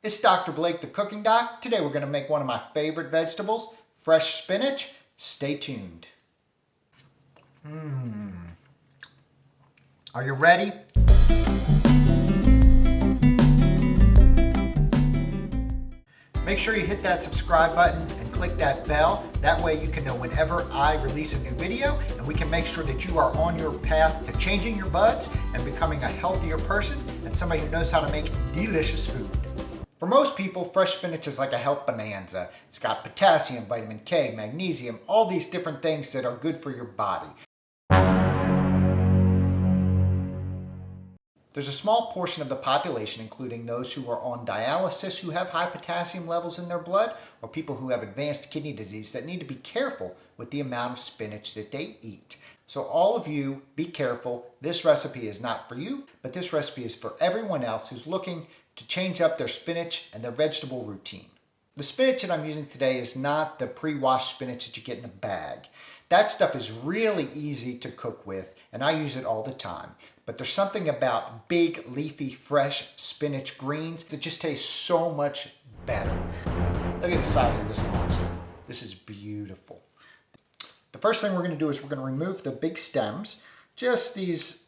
It's Dr. Blake, the Cooking Doc. Today we're going to make one of my favorite vegetables, fresh spinach. Stay tuned. Are you ready? Make sure you hit that subscribe button and click that bell. That way you can know whenever I release a new video, and we can make sure that you are on your path to changing your buds and becoming a healthier person and somebody who knows how to make delicious food. For most people, fresh spinach is like a health bonanza. It's got potassium, vitamin K, magnesium, all these different things that are good for your body. There's a small portion of the population, including those who are on dialysis, who have high potassium levels in their blood, or people who have advanced kidney disease that need to be careful with the amount of spinach that they eat. So all of you, be careful. This recipe is not for you, but this recipe is for everyone else who's looking to change up their spinach and their vegetable routine. The spinach that I'm using today is not the pre-washed spinach that you get in a bag. That stuff is really easy to cook with, and I use it all the time. But there's something about big, leafy, fresh spinach greens that just taste so much better. Look at the size of this monster. This is beautiful. The first thing we're going to do is we're going to remove the big stems, just these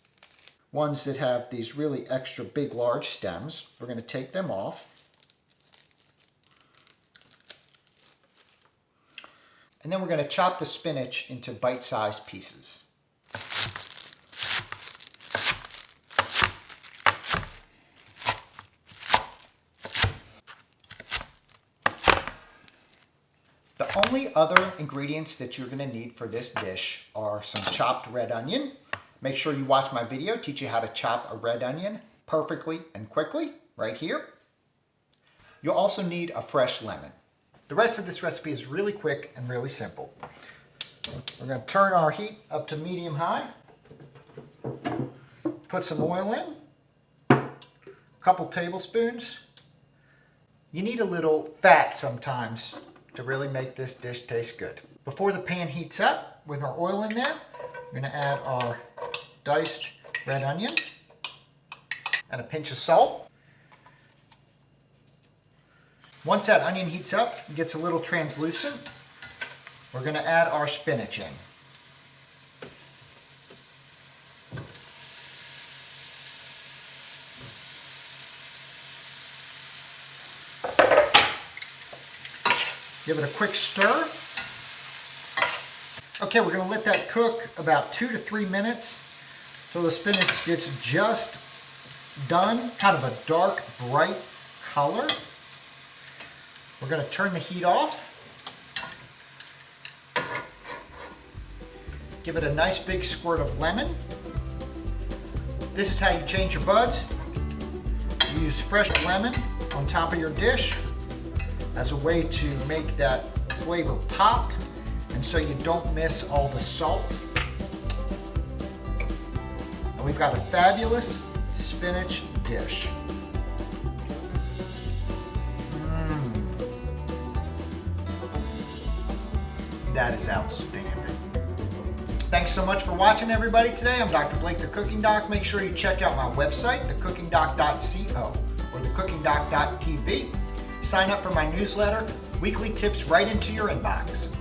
ones that have these really extra big, large stems. We're going to take them off. And then we're going to chop the spinach into bite-sized pieces. The only other ingredients that you're going to need for this dish are some chopped red onion. Make sure you watch my video, teach you how to chop a red onion perfectly and quickly, right here. You'll also need a fresh lemon. The rest of this recipe is really quick and really simple. We're going to turn our heat up to medium-high. Put some oil in, a couple tablespoons. You need a little fat sometimes to really make this dish taste good. Before the pan heats up, with our oil in there, we're going to add our diced red onion and a pinch of salt. Once that onion heats up and gets a little translucent, we're going to add our spinach in. Give it a quick stir. Okay, we're going to let that cook about 2 to 3 minutes till the spinach gets just done, kind of a dark, bright color. We're going to turn the heat off. Give it a nice big squirt of lemon. This is how you change your buds. You use fresh lemon on top of your dish as a way to make that flavor pop, and so you don't miss all the salt. And we've got a fabulous spinach dish. That is outstanding. Thanks so much for watching, everybody, today. I'm Dr. Blake, the Cooking Doc. Make sure you check out my website, thecookingdoc.co or thecookingdoc.tv. Sign up for my newsletter, weekly tips right into your inbox.